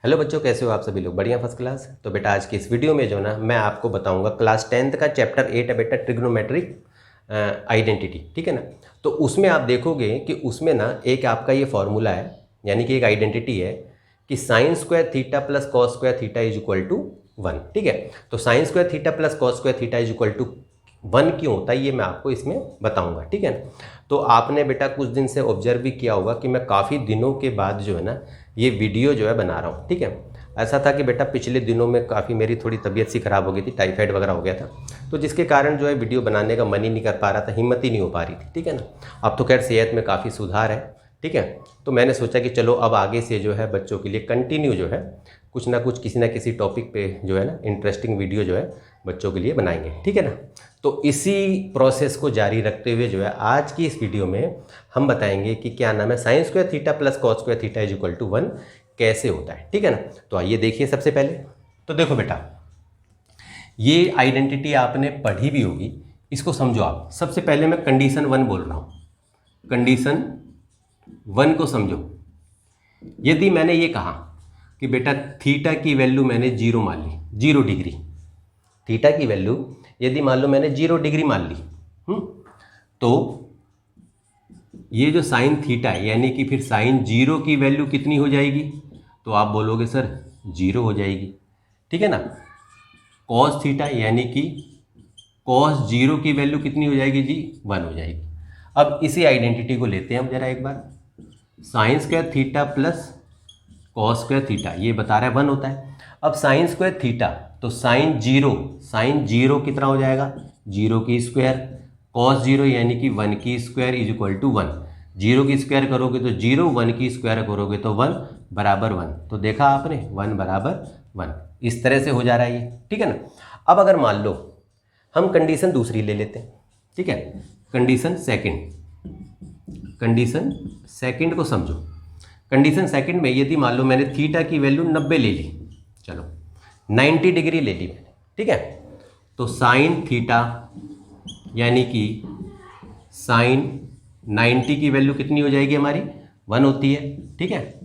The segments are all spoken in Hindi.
हेलो बच्चों, कैसे हो आप सभी लोग? बढ़िया, फर्स्ट क्लास। तो बेटा आज की इस वीडियो में जो ना मैं आपको बताऊंगा क्लास 10th का चैप्टर 8 है बेटा, ट्रिग्नोमेट्रिक आइडेंटिटी। ठीक है ना। तो उसमें आप देखोगे कि उसमें ना एक आपका ये फॉर्मूला है, यानी कि एक आइडेंटिटी है कि sine square theta plus cos square theta is equal to 1। ठीक है। तो sine square theta plus cos square theta is equal to 1 क्यों होता है ये मैं आपको इसमें बताऊंगा। ठीक है ना। तो आपने बेटा कुछ दिन से ऑब्जर्व भी किया होगा कि मैं काफ़ी दिनों के बाद जो है ना ये वीडियो जो है बना रहा हूँ। ठीक है। ऐसा था कि बेटा पिछले दिनों में काफ़ी मेरी थोड़ी तबीयत सी ख़राब हो गई थी, टाइफाइड वगैरह हो गया था, तो जिसके कारण जो है वीडियो बनाने का मन ही नहीं कर पा रहा था, हिम्मत ही नहीं हो पा रही थी। ठीक है ना। अब तो खैर सेहत में काफ़ी सुधार है। ठीक है। तो मैंने सोचा कि चलो अब आगे से जो है बच्चों के लिए कंटिन्यू जो है कुछ ना कुछ किसी ना किसी टॉपिक पे जो है ना इंटरेस्टिंग वीडियो जो है बच्चों के लिए बनाएंगे। ठीक है ना। तो इसी प्रोसेस को जारी रखते हुए जो है आज की इस वीडियो में हम बताएंगे कि क्या नाम है sine square theta plus cos square theta is equal to 1 कैसे होता है। ठीक है ना। तो आइए देखिए। सबसे पहले तो देखो बेटा, ये आइडेंटिटी आपने पढ़ी भी होगी, इसको समझो आप। सबसे पहले मैं कंडीशन 1 बोल रहा हूं, कंडीशन 1 को समझो। यदि मैंने ये कहा कि बेटा थीटा की वैल्यू मैंने 0 मान ली, 0 डिग्री, थीटा की वैल्यू यदि मान लो मैंने 0 डिग्री मान ली, तो ये जो साइन थीटा है यानी कि फिर साइन 0 की वैल्यू कितनी हो जाएगी? तो आप बोलोगे सर 0 हो जाएगी। ठीक है ना। कॉस थीटा यानी कि कॉस 0 की वैल्यू कितनी हो जाएगी जी? 1 हो जाएगी। अब इसी आइडेंटिटी को लेते हैं हम जरा एक बार। Sine square theta plus cos square theta ये बता रहा है 1 होता है। अब साइन स्क्वायर थीटा तो साइन 0 कितना हो जाएगा? 0 की स्क्वायर, कॉस 0 यानी कि 1 की स्क्वायर इज इक्वल टू 1। 0 की स्क्वायर करोगे तो 0, 1 की स्क्वायर करोगे तो 1 बराबर 1। तो देखा आपने 1 बराबर 1, इस तरह से हो जा रहा है ये। ठीक है ना। अब अगर मान लो हम कंडीशन दूसरी ले लेते हैं। ठीक है। कंडीशन सेकंड को समझो। कंडीशन सेकंड में यदि मान लो मैंने थीटा की वैल्यू 90 ले ली, चलो 90 डिग्री ले ली मैंने। ठीक है। तो साइन थीटा यानी कि साइन 90 की वैल्यू कितनी हो जाएगी हमारी? 1 होती है। ठीक है।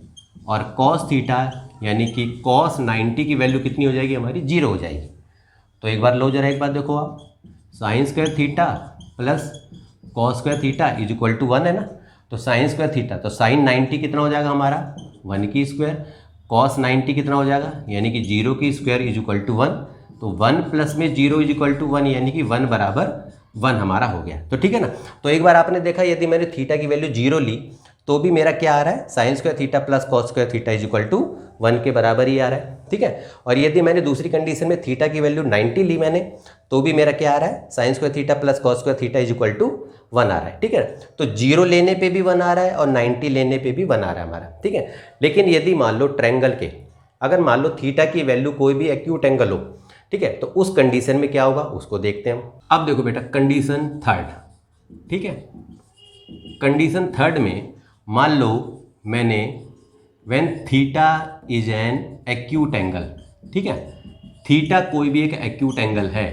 और कॉस थीटा यानी कि कॉस 90 की वैल्यू कितनी हो जाएगी हमारी? 0 हो जाएगी। तो एक बार लो जरा, एक बार देखो आप, sine square theta plus cos square theta is equal to 1 है ना। तो साइन स्क्वायर थीटा तो साइन 90 कितना हो जाएगा हमारा? 1 की स्क्वायर। कॉस 90 कितना हो जाएगा? यानी कि 0 की स्क्वायर इज इक्वल टू 1। तो 1 प्लस में 0 इज इक्वल टू 1 यानी कि 1 बराबर 1 हमारा हो गया। तो ठीक है ना। तो एक बार आपने देखा यदि मैंने थीटा की वैल्यू 0 ली तो भी मेरा क्या आ रहा है? Sine square theta plus cos square theta is equal to 1 के बराबर ही आ रहा है। ठीक है। और यदि मैंने दूसरी कंडीशन में थीटा की वैल्यू 90 ली मैंने तो भी मेरा क्या आ रहा है? Sine square theta plus cos square theta is equal to 1 आ रहा है। ठीक है। तो 0 लेने पे भी 1 आ रहा है और 90 लेने पे भी 1 आ रहा है हमारा। ठीक है। लेकिन यदि मान लो ट्रायंगल के अगर मान लो थीटा की वैल्यू कोई भी एक्यूट एंगल हो, ठीक है, तो उस कंडीशन में क्या होगा उसको देखते हैं हम। अब देखो बेटा कंडीशन थर्ड। ठीक है। कंडीशन थर्ड में मान लो मैंने when theta is an acute angle, ठीक है, थीटा कोई भी एक एक्यूट एंगल है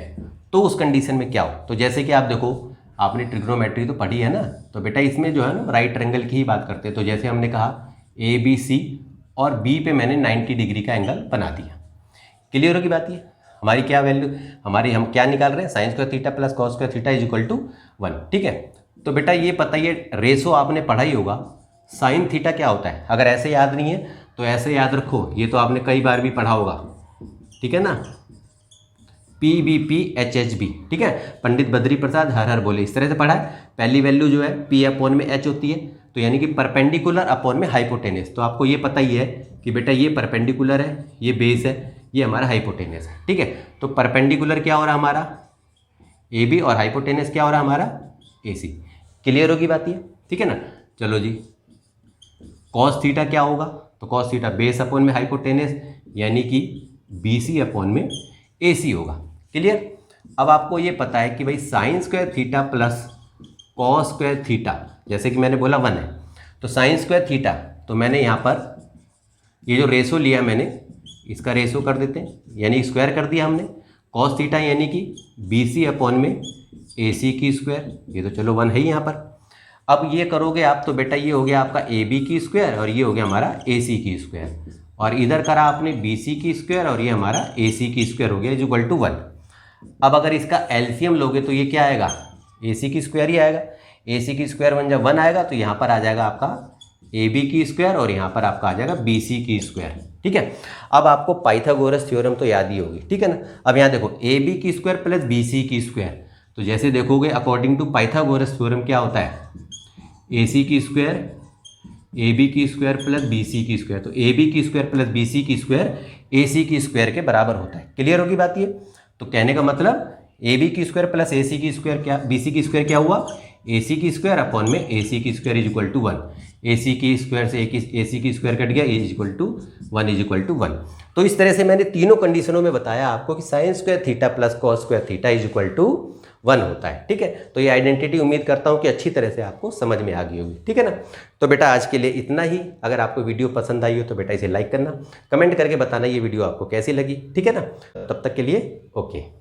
तो उस कंडीशन में क्या हो? तो जैसे कि आप देखो, आपने ट्रिग्नोमेट्री तो पढ़ी है ना, तो बेटा इसमें जो है ना राइट ट्रायंगल की ही बात करते हैं। तो जैसे हमने कहा ए बी सी और बी पे मैंने 90 डिग्री का एंगल बना दिया। क्लियर होगी बात? ये हमारी क्या वैल्यू, हमारी हम क्या निकाल रहे हैं? Sine square theta plus cos square theta is equal to 1। ठीक है। तो बेटा ये पता, ये रेशो आपने पढ़ा ही होगा। साइन थीटा क्या होता है? अगर ऐसे याद नहीं है तो ऐसे याद रखो, ये तो आपने कई बार भी पढ़ा होगा। ठीक है ना। PBP HHB। ठीक है। पंडित बद्री प्रसाद हर हर बोले, इस तरह से पढ़ा है। पहली वैल्यू जो है P अपॉन में H होती है, तो यानी कि परपेंडिकुलर अपॉन में हाइपोटेनस। तो आपको ये पता ही है कि बेटा ये परपेंडिकुलर है, ये बेस है, ये हमारा हाइपोटेनस है। ठीक है। तो परपेंडिकुलर क्या हो रहा है हमारा? AB और हाइपोटेनस क्या हो रहा है हमारा? AC। क्लियर होगी बात ये? ठीक है ना। चलो जी, कॉस थीटा क्या होगा? तो कॉस थीटा बेस अपॉन में हाइपोटेनस यानी कि BC अपॉन में AC होगा। क्लियर। अब आपको ये पता है कि भाई sign square theta plus cos square theta, जैसे कि मैंने बोला 1 है, तो साइन स्क्वायर थीटा तो मैंने यहाँ पर ये जो रेशो लिया मैंने इसका रेशो कर देते हैं, यानी स्क्वायर कर दिया हमने। कॉस थीटा यानी कि BC अपॉन में AC की स्क्वायर, ये तो चलो 1 है ही यहाँ पर। अब ये करोगे आप तो बेटा ये हो गया आपका AB की स्क्वायर और ये हो गया हमारा AC की स्क्वायर। और इधर करा आपने BC की स्क्वायर और ये हमारा AC की स्क्वायर हो गया इज इक्वल टू 1। अब अगर इसका एलसीएम लोगे तो ये क्या आएगा, AC की स्क्वायर ही आएगा। AC की स्क्वायर बन जब 1 आएगा तो यहाँ पर आ जाएगा आपका AB की स्क्वायर और यहाँ पर आपका आ जाएगा BC की स्क्वायर। ठीक है, अब आपको पाइथागोरस थ्योरम तो याद ही होगी, ठीक है ना। अब यहाँ देखो AB की स्क्वायर प्लस BC की स्क्वायर, तो जैसे देखोगे अकॉर्डिंग टू पाइथागोरस थ्योरम क्या होता है, AC की स्क्वायर AB की स्क्वायर प्लस BC की स्क्वायर, तो AB की स्क्वायर प्लस BC की स्क्वायर AC की स्क्वायर के बराबर होता है। क्लियर होगी बात ये। तो कहने का मतलब AB की स्क्वायर प्लस AC की स्क्वायर क्या, BC की स्क्वायर क्या हुआ, AC की स्क्वायर अपॉन में AC की square is equal to 1। AC की स्क्वायर से AC की स्क्वायर कट गया, is equal to 1 is equal to 1। तो इस तरह से मैंने तीनों कंडीशनों में बताया आपको कि sine square theta plus cos square theta is equal to 1 होता है। ठीक है, तो ये आइडेंटिटी उम्मीद करता हूँ कि अच्छी तरह से आपको समझ में आ गई होगी। ठीक है ना। तो बेटा आज के लिए इतना ही। अगर आपको वीडियो पसंद आई हो तो बेटा इसे लाइक करना, कमेंट करके बताना ये वीडियो आपको कैसी लगी। ठीक है ना, तब तक के लिए ओके।